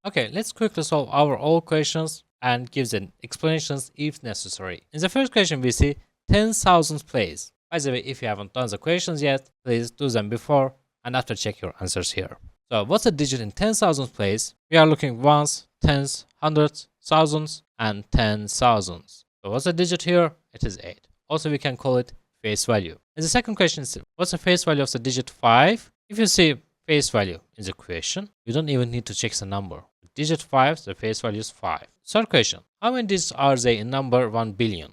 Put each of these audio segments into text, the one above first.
Okay, let's quickly solve our all questions and give the explanations if necessary. In the first question, we see 10,000 place. By the way, if you haven't done the questions yet, please do them before and after check your answers here. So, what's the digit in 10,000 place? We are looking ones, tens, hundreds, thousands, and 10,000s. So, what's the digit here? It is 8. Also, we can call it face value. And the second question is, what's the face value of the digit 5? If you see face value in the question, you don't even need to check the number. Digit 5, the face value is 5. Third question, how many digits are there in number 1 billion?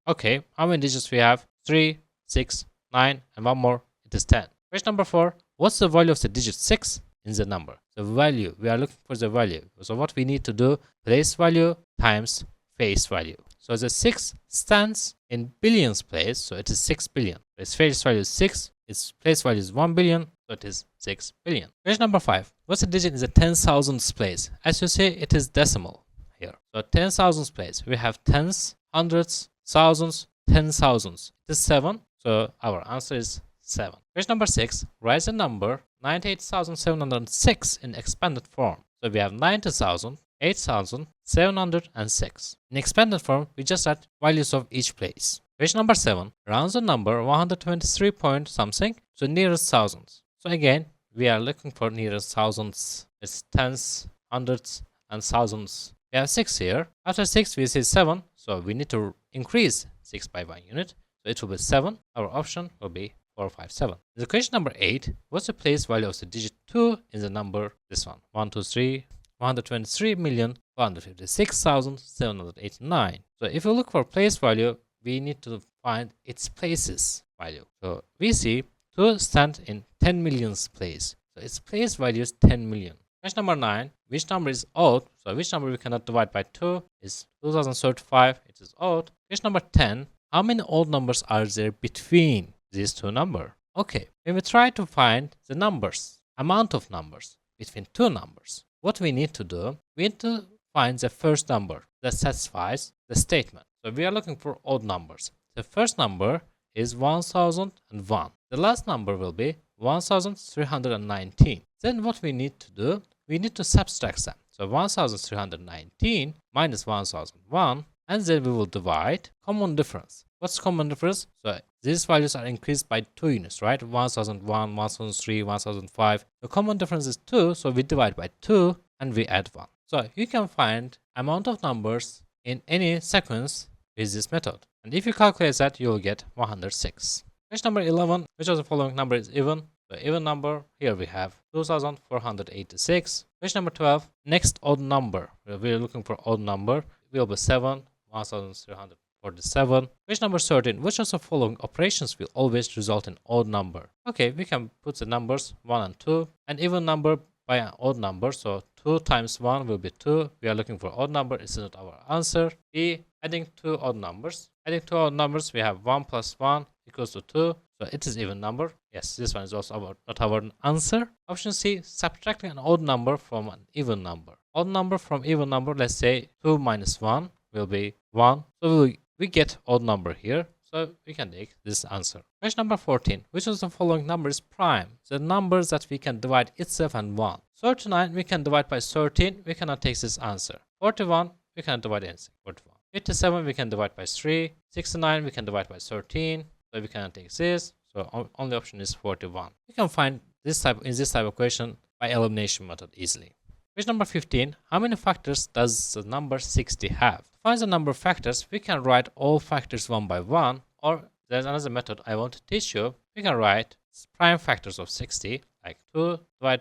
Okay, how many digits we have? 3, 6, 9, and one more, it is 10. Question number 4, what's the value of the digit 6 in the number? The value, we are looking for the value. So what we need to do, place value times face value. So the 6 stands in billions place, so it is 6 billion. Its face value is 6, its place value is 1 billion, so it is 6 billion. Question number 5. What's the digit in the 10,000s place? As you see, it is decimal here. So 10,000s place, we have tens, hundreds, thousands, 10,000s. It is 7, so our answer is 7. Question number 6. Write the number 98,706 in expanded form. So we have 90,000, 8,000, 706. In expanded form, we just add values of each place. Question number 7. Round the number 123 point something to nearest thousands. So again, we are looking for nearest thousands. It's tens, hundreds, and thousands. We have 6 here. After 6, we see 7. So we need to increase 6 by 1 unit. So it will be 7. Our option will be 457. In the question number 8, what's the place value of the digit 2 in the number? This one. 123, 123,456,789. So if you look for place value, we need to find its places value. So we see 2 stand in 10 millions place. So its place value is 10 million. Question number 9. Which number is odd? So which number we cannot divide by 2 is 2035. It is odd. Question number 10. How many odd numbers are there between these two numbers? Okay, when we try to find the numbers, amount of numbers between two numbers, what we need to do, we need to find the first number that satisfies the statement. So we are looking for odd numbers. The first number is 1001. The last number will be 1319. Then what we need to do, we need to subtract them. So 1319 minus 1001, and then we will divide common difference. What's common difference? So these values are increased by 2 units, right? 1001, 1003, 1005. The common difference is 2, so we divide by 2 and we add 1. So you can find amount of numbers in any sequence with this method. And if you calculate that, you will get 106. Question number 11, which of the following number is even? The even number, here we have 2486. Question number 12, next odd number. We're looking for odd number. Will be 7, 1347. Question number 13, which of the following operations will always result in odd number? Okay, we can put the numbers 1 and 2, an even number by an odd number. So 2 times 1 will be 2. We are looking for odd number. It's not our answer. B, adding 2 odd numbers. Adding 2 odd numbers, we have 1 plus 1 equals to 2. So it is even number. Yes, this one is also not our answer. Option C, subtracting an odd number from an even number. Odd number from even number, let's say 2 minus 1 will be 1. So we get odd number here. So we can take this answer. Question number 14. Which of the following number is prime? The numbers that we can divide itself and 1. 39 we can divide by 13. We cannot take this answer. 41 we cannot divide anything. 41. 57 we can divide by 3. 69 we can divide by 13. So we cannot take this. So only option is 41. We can find this type of question by elimination method easily. Question number 15. How many factors does the number 60 have? To find the number of factors, we can write all factors one by one, or there's another method I want to teach you. We can write prime factors of 60, like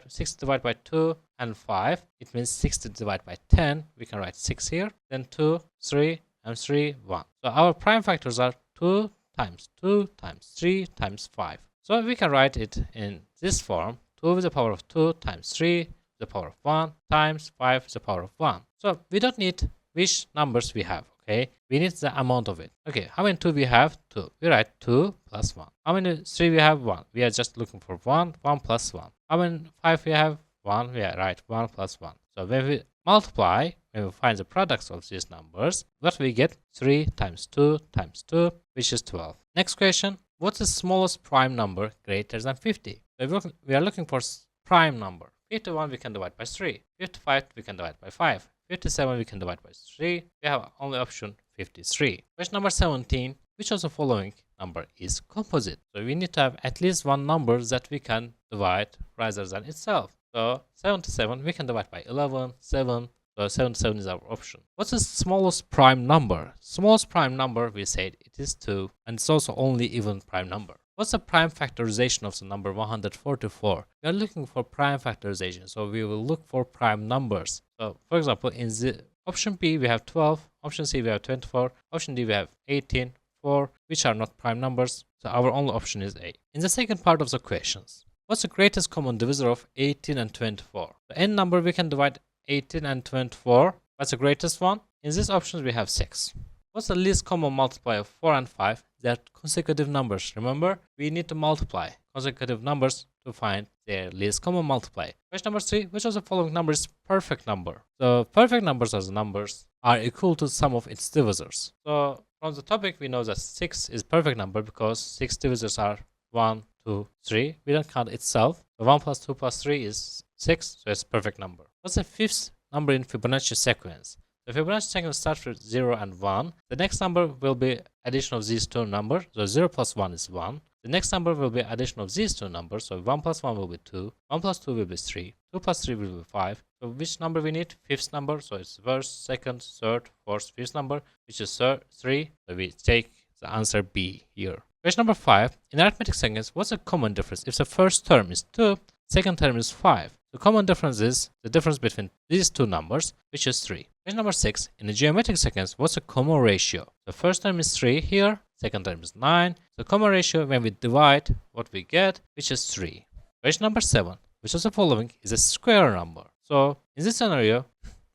60 divided by 2 and 5. It means 60 divided by 10. We can write 6 here, then 2, 3, and 3, 1. So our prime factors are 2 times 2 times 3 times 5. So we can write it in this form: 2 with the power of 2 times 3 the power of 1 times 5 to the power of 1. So we don't need which numbers we have, okay? We need the amount of it. Okay, how many 2 we have? 2. We write 2 plus 1. How many 3 we have? 1. We are just looking for 1, 1 plus 1. How many 5 we have? 1. We write 1 plus 1. So when we multiply, when we find the products of these numbers, what we get? 3 times 2 times 2, which is 12. Next question, what's the smallest prime number greater than 50? So we are looking for prime number. 51 we can divide by 3. 55 we can divide by 5. 57 we can divide by 3. We have only option 53. Question number 17. Which of the following number is composite? So we need to have at least one number that we can divide rather than itself. So 77 we can divide by 11, 7. So 77 is our option. What's the smallest prime number? Smallest prime number, we said it is 2, and it's also only even prime number. What's the prime factorization of the number 144? We are looking for prime factorization, so we will look for prime numbers. So for example, in the option B we have 12, option C we have 24, option D we have 18, 4, which are not prime numbers, so our only option is A. In the second part of the questions, what's the greatest common divisor of 18 and 24? The n number we can divide 18 and 24. What's the greatest one? In these options we have 6. What's the least common multiplier of 4 and 5? They're consecutive numbers. Remember, we need to multiply consecutive numbers to find their least common multiplier. Question number 3. Which of the following numbers is perfect number? So perfect numbers are the numbers are equal to sum of its divisors. So from the topic we know that 6 is perfect number because 6 divisors are 1, 2, 3. We don't count itself. So 1 plus 2 plus 3 is 6, so it's a perfect number. What's the fifth number in Fibonacci sequence? The Fibonacci sequence starts with 0 and 1. The next number will be addition of these two numbers. So 0 plus 1 is 1. The next number will be addition of these two numbers. So 1 plus 1 will be 2. 1 plus 2 will be 3. 2 plus 3 will be 5. So which number we need? Fifth number. So it's first, second, third, fourth, fifth number, which is 3. So we take the answer B here. Question number 5. In arithmetic sequence, what's the common difference? If the first term is 2, second term is 5. The common difference is the difference between these two numbers, which is 3. Question number 6. In the geometric sequence, what's the common ratio? The first term is 3 here, second term is 9. The common ratio when we divide what we get, which is 3. Question number 7. Which of the following is a square number? So in this scenario,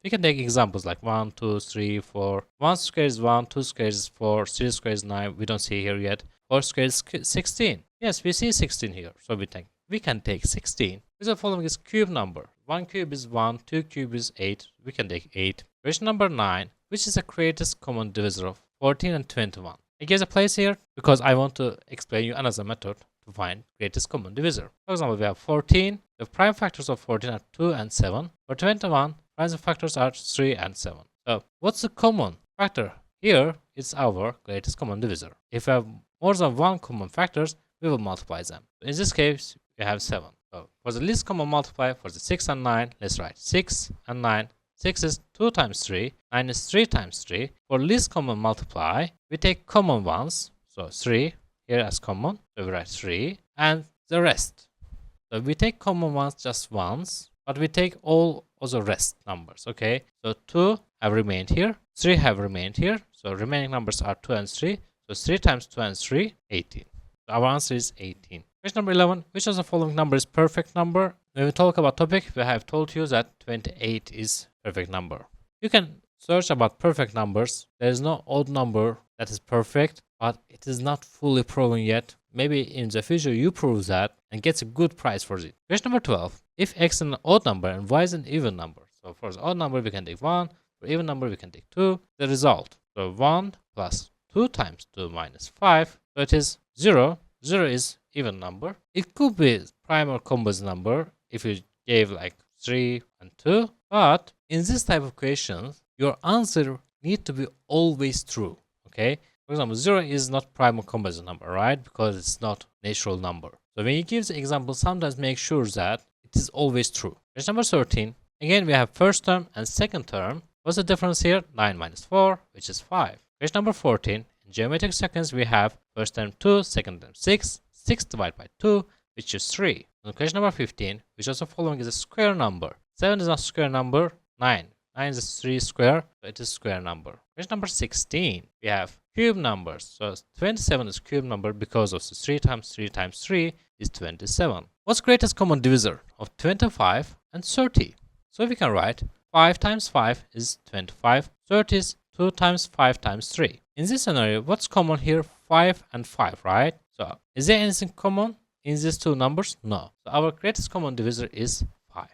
we can take examples like 1, 2, 3, 4. 1 square is 1, 2 square is 4, 3 square is 9. We don't see here yet. 4 square is 16. Yes, we see 16 here. So we can take 16. The following is cube number. 1 cube is 1, 2 cube is 8. We can take 8. Question number 9. Which is the greatest common divisor of 14 and 21? I give a place here because I want to explain you another method to find greatest common divisor. For example, we have 14. The prime factors of 14 are 2 and 7. For 21, prime factors are 3 and 7. So what's the common factor? Here it's our greatest common divisor. If we have more than one common factors, we will multiply them. In this case, we have 7. So for the least common multiplier for the 6 and 9, let's write 6 and 9. 6 is 2 times 3, 9 is 3 times 3. For least common multiply, we take common ones. So 3 here as common, so we write 3 and the rest. So we take common ones just once, but we take all of the rest numbers, okay? So 2 have remained here, 3 have remained here. So remaining numbers are 2 and 3. So 3 times 2 and 3, 18. So our answer is 18. Question number 11. Which of the following number is perfect number? When we talk about topic, we have told you that 28 is perfect number. You can search about perfect numbers. There is no odd number that is perfect, but it is not fully proven yet. Maybe in the future you prove that and get a good price for it. Question number 12. If x is an odd number and y is an even number. So for the odd number we can take 1. For even number we can take 2. The result. So 1 plus 2 times 2 minus 5. So it is 0. 0 is even number. It could be prime or composite number if you gave like 3 and 2. But in this type of questions, your answer need to be always true. Okay? For example, 0 is not prime or composite number, right? Because it's not natural number. So when you give the example, sometimes make sure that it is always true. Question number 13. Again, we have first term and second term. What's the difference here? 9 minus 4, which is 5. Question number 14. In geometric sequence, we have first term 2, second term 6. 6 divided by 2, which is 3. And question number 15, which also following is a square number. 7 is not square number. 9. 9 is 3 square, so it is square number. Question number 16, we have cube numbers. So 27 is cube number because of the 3 times 3 times 3 is 27. What's greatest common divisor of 25 and 30? So we can write 5 times 5 is 25. 30 is 2 times 5 times 3. In this scenario, what's common here? 5 and 5, right? So is there anything common in these two numbers? No. So our greatest common divisor is 5.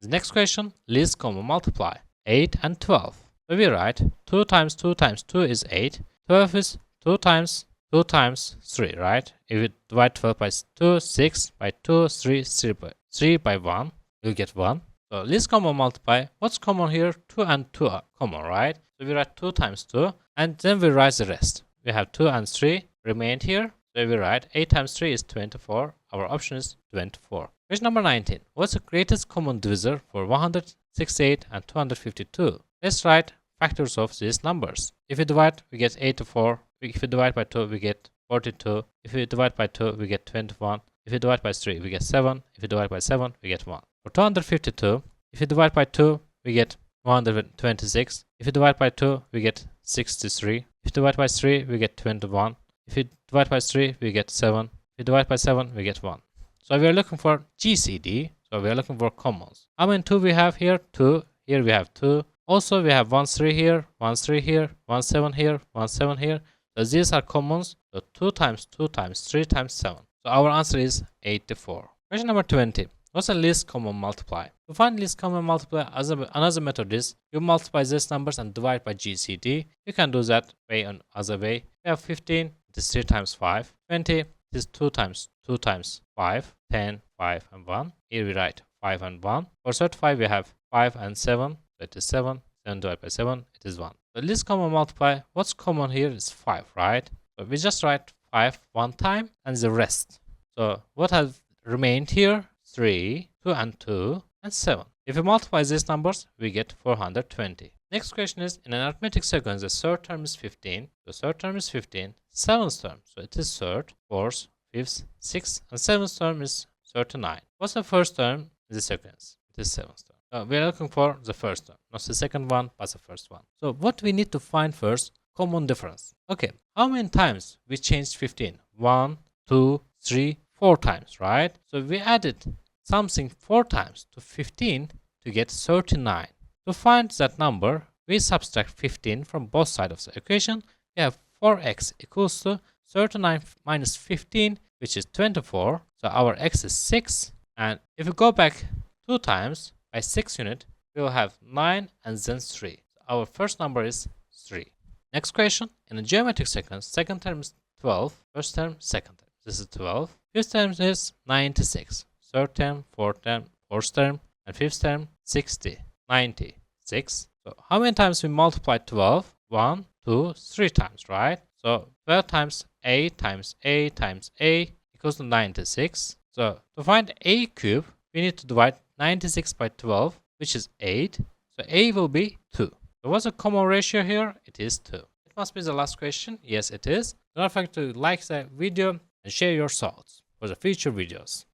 The next question, least common multiply. 8 and 12. So we write 2 times 2 times 2 is 8. 12 is 2 times 2 times 3, right? If we divide 12 by 2, 6 by 2, 3 by 1. we'll get 1. So least common multiply. What's common here? 2 and 2 are common, right? So we write 2 times 2 and then we write the rest. We have 2 and 3 remained here. So we write 8 times 3 is 24. Our option is 24. Question number 19. What's the greatest common divisor for 168 and 252? Let's write factors of these numbers. If we divide, we get 84. If we divide by 2, we get 42. If we divide by 2, we get 21. If we divide by 3, we get 7. If we divide by 7, we get 1. For 252, if you divide by 2, we get 126. If you divide by 2, we get 63. If you divide by 3, we get 21. If you divide by 3, we get 7. If you divide by 7, we get 1. So we are looking for GCD. So we are looking for commons. How many 2 we have here? 2. Here we have 2. Also, we have 1, 3 here, 1, 3 here, 1, 7 here, 1, 7 here. So these are commons. So 2 times 2 times 3 times 7. So our answer is 84. Question number 20. What's the least common multiply? To find least common multiply, another method is you multiply these numbers and divide by GCD. You can do that way on other way. We have 15, it is 3 times 5. 20, it is 2 times 2 times 5. 10, 5 and 1. Here we write 5 and 1. For 35, we have 5 and 7. So it is 7. 7 divided by 7, it is 1. The least common multiply, what's common here is 5, right? So we just write 5 one time and the rest. So what has remained here? 3, 2 and 2 and 7. If we multiply these numbers, we get 420. Next question is, in an arithmetic sequence, the third term is 15. The third term is 15. Seventh term, so it is third, fourth, fifth, sixth, and seventh term is 39. What's the first term in the sequence? It is seventh term. We are looking for the first term, not the second one, but the first one. So what we need to find first, common difference. Okay, how many times we changed 15? 1, 2, 3, 4 times, right? So we added something 4 times to 15 to get 39. To find that number, we subtract 15 from both sides of the equation. We have 4x equals to 39 minus 15, which is 24. So our x is 6. And if we go back 2 times by 6 unit, we will have 9 and then 3. So our first number is 3. Next question. In a geometric sequence, second term is 12, first term, second term. This is 12. Fifth term is 96. Third term, fourth term, fourth term, and fifth term, 60, 96. So how many times we multiply 12? 1, 2, 3 times, right? So 12 times a times a times a equals to 96. So to find a cube, we need to divide 96 by 12, which is 8. So a will be 2. So what's the common ratio here? It is 2. It must be the last question. Yes, it is. Do not forget to like the video and share your thoughts for the future videos.